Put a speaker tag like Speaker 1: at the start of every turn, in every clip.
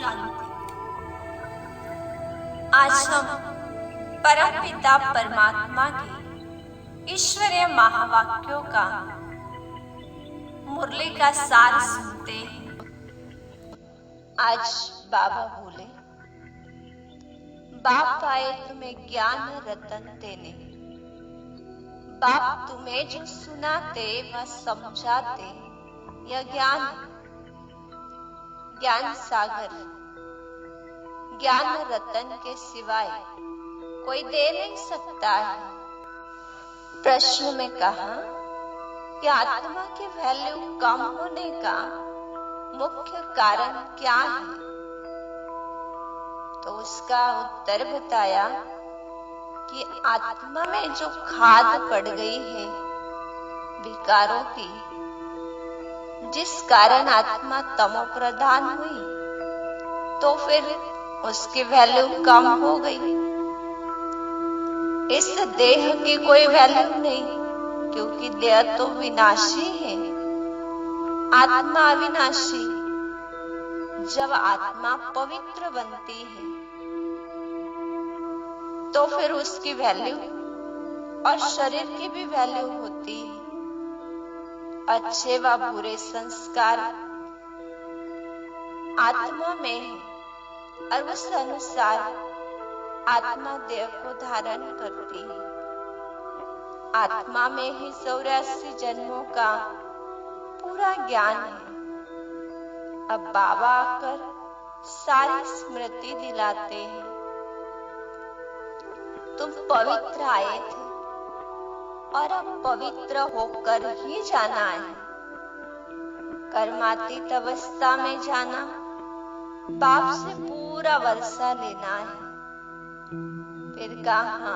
Speaker 1: शांति। आज हम परम पिता परमात्मा के ईश्वरीय महावाक्यों का मुरली का सार सुनते हैं। आज बाबा बोले, बाप आए तुम्हें ज्ञान रतन देने। बाप तुम्हें जो सुनाते व समझाते, यह ज्ञान सागर, ज्ञान रतन के सिवाय कोई दे नहीं सकता है। प्रश्न में कहा कि आत्मा की वैल्यू कम होने का मुख्य कारण क्या है, तो उसका उत्तर बताया कि आत्मा में जो खाद पड़ गई है विकारों की, जिस कारण आत्मा तमो प्रधान हुई, तो फिर उसकी वैल्यू कम हो गई। इस देह की कोई वैल्यू नहीं, क्योंकि देह तो विनाशी है, आत्मा अविनाशी। जब आत्मा पवित्र बनती है तो फिर उसकी वैल्यू और शरीर की भी वैल्यू होती है। अच्छे व बुरे संस्कार आत्मा में है और उस अनुसार आत्मा देह को धारण करती है। आत्मा में ही 84 जन्मों का पूरा ज्ञान है। अब बाबा आकर सारी स्मृति दिलाते हैं। तुम पवित्र आए थे और अब पवित्र होकर ही जाना है। कर्मातीत अवस्था में जाना, बाप से पूरा वर्षा लेना है। फिर कहा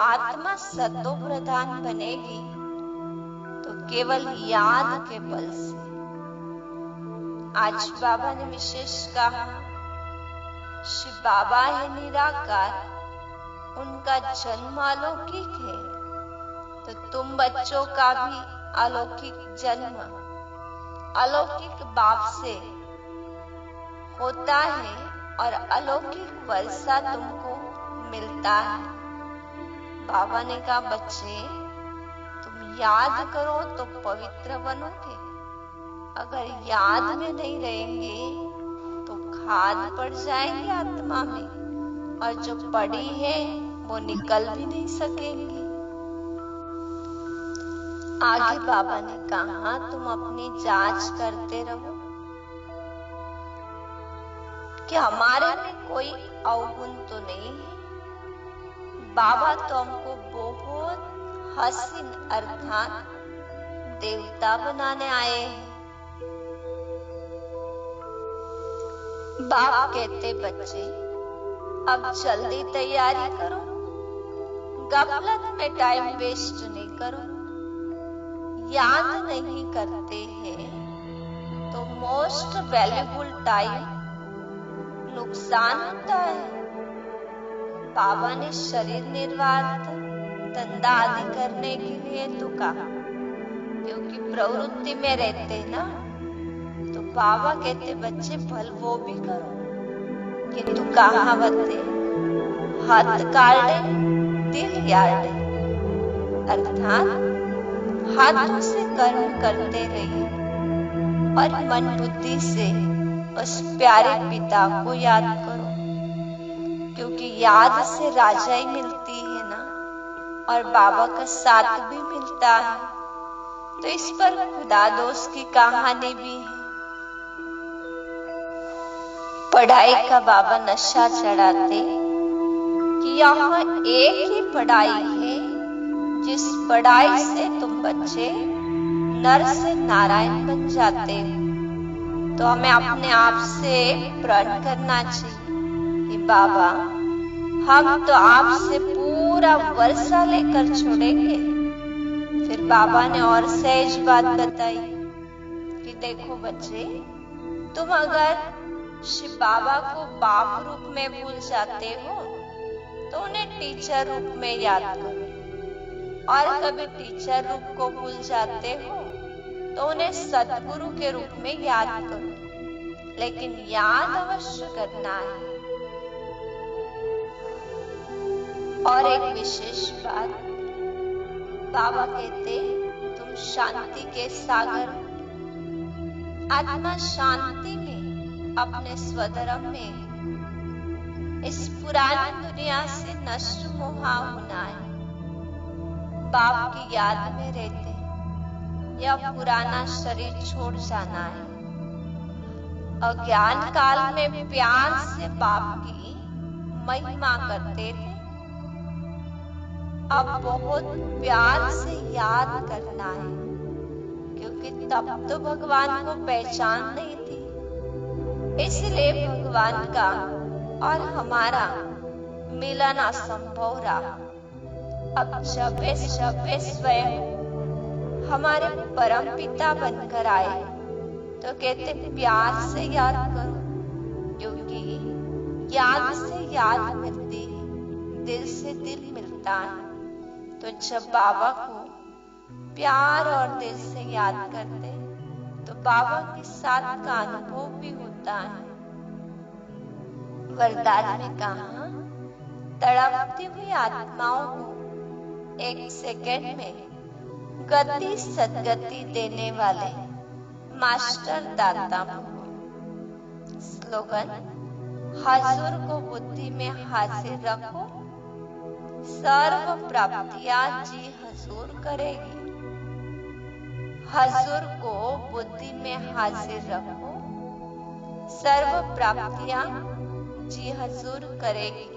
Speaker 1: आत्मा सतो प्रधान बनेगी तो केवल याद के बल से। आज बाबा ने विशेष कहा, शिव बाबा है निराकार, उनका जन्म अलौकिक है, तो तुम बच्चों का भी अलौकिक जन्म अलौकिक बाप से होता है और अलौकिक वर्षा तुमको मिलता है। बाबा ने कहा, बच्चे तुम याद करो तो पवित्र बनोगे, अगर याद में नहीं रहेंगे तो खाद पड़ जाएंगे आत्मा में, और जो पड़ी है वो निकल भी नहीं सकेंगी। आगे बाबा ने कहा, तुम अपनी जांच करते रहो कि हमारे में कोई अवगुण तो नहीं है। बाबा तो हमको बहुत हसीन अर्थात देवता बनाने आए हैं। बाप कहते, बच्चे अब जल्दी तैयारी करो, गफलत में टाइम वेस्ट नहीं करो। याद नहीं करते हैं तो मोस्ट वैल्यूबल टाइम नुकसान होता है। बाबा ने शरीर निर्वाह धंधा आदि करने के लिए तो कहा, क्योंकि प्रवृत्ति में रहते ना, तो बाबा कहते बच्चे भल वो भी करो, किंतु कहावत है हाथ काटे दिल यार्डे, अर्थात हाथों से कर्म करते रहिए और मन बुद्धि से उस प्यारे पिता को याद करो, क्योंकि याद से राजाई मिलती है ना, और बाबा का साथ भी मिलता है। तो इस पर खुदा दोस्त की कहानी भी है। पढ़ाई का बाबा नशा चढ़ाते कि यहाँ एक ही पढ़ाई है, जिस पढ़ाई से तुम बच्चे नर से नारायण बन जाते हो। तो हमें अपने आप से प्रण करना चाहिए कि बाबा हम तो आपसे पूरा वर्षा लेकर छोड़ेंगे। फिर बाबा ने और सहज बात बताई कि देखो बच्चे, तुम अगर शिव बाबा को बाप रूप में भूल जाते हो तो उन्हें टीचर रूप में याद करो, और कभी टीचर रूप को भूल जाते हो तो उन्हें सद्गुरु के रूप में याद करो। लेकिन याद अवश्य करना है। और एक विशेष बात, बाबा कहते तुम शांति के सागर, आत्मा शांति में, अपने स्वधर्म में, इस पुरानी दुनिया से नष्ट मोहा होना है। बाप की याद में रहते यह पुराना शरीर छोड़ जाना है। अज्ञान काल में प्यार से बाप की महिमा करते थे, अब बहुत प्यार से याद करना है, क्योंकि तब तो भगवान को पहचान नहीं थी। इसलिए भगवान का और हमारा मिलन असंभव रहा। अब जब स्वयं हमारे परम पिता बनकर आए तो कहते प्यार से याद करो, क्योंकि याद से याद मिलती है, दिल से दिल मिलता है। तो जब बाबा को प्यार और दिल से याद करते तो बाबा के साथ का अनुभव भी होता है। वरदान में कहा, तड़पती हुई आत्माओं को एक सेकंड में गति सदगति देने वाले मास्टर दाता भव। स्लोगन, हजूर को बुद्धि में हाजिर रखो, सर्व प्राप्तियां जी हजूर करेगी। हजूर को बुद्धि में हाजिर रखो, सर्व प्राप्तियां जी हजूर करेगी।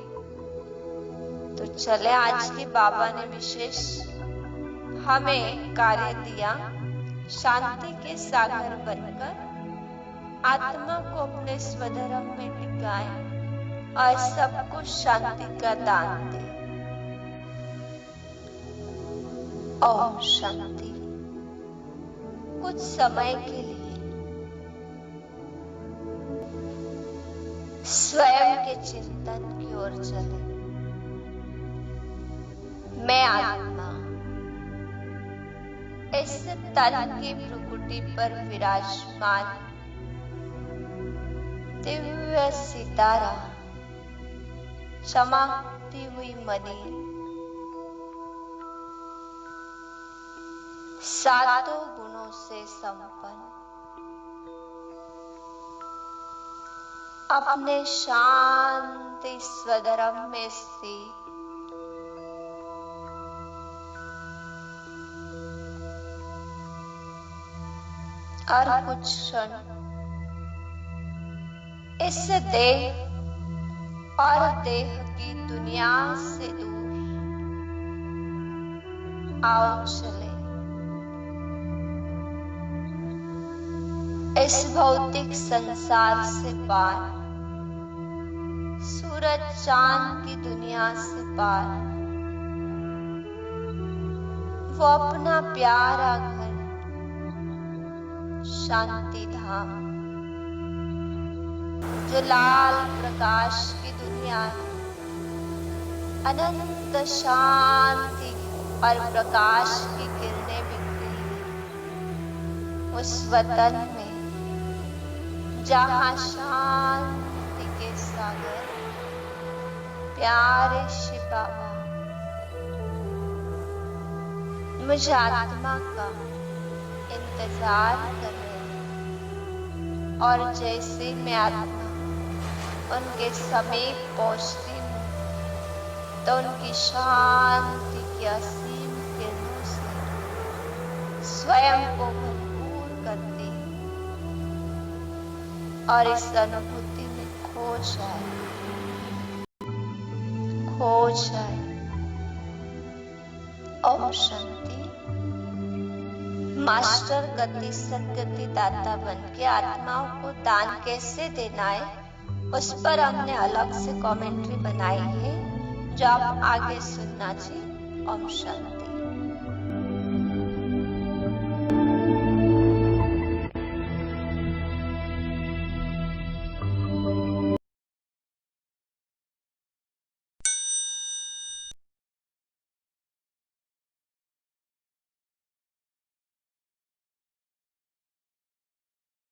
Speaker 1: तो चले, आज के बाबा ने विशेष हमें कार्य दिया, शांति के सागर बनकर आत्मा को अपने स्वधर्म में टिकाए और सबको शांति का दान दे। ओम शांति। कुछ समय के लिए स्वयं के चिंतन की ओर चले। मैं आत्मा इस तन की भ्रुकुटी पर विराजमान दिव्य सितारा, चमकती हुई मणि, सातों गुणों से संपन्न, अपने शांति स्वधर्म में स्थित, और कुछ क्षण इस देह और देह की दुनिया से दूर आओ चले। इस भौतिक संसार से पार, सूरज चांद की दुनिया से पार, वो अपना प्यारा घर शांति धाम, जो लाल प्रकाश की दुनिया है, अनंत शांति और प्रकाश की किरणें बिखरी हैं, उस वतन में जहां शांति के सागर प्यारे शिव बाबा मुझे आत्मा का इंतजार कर रहे हैं। और जैसे मैं आत्मा उनके समीप पहुंचती हूँ तो उनकी शांति की असीम किरणों से स्वयं को भरपूर करती और इस अनुभूति में खो जाए। ओम शांति। मास्टर गति सदगति दाता बन के आत्माओं को दान कैसे देना है, उस पर हमने अलग से कमेंट्री बनाई है, जो आप आगे सुनना चाहिए। ओम शांति।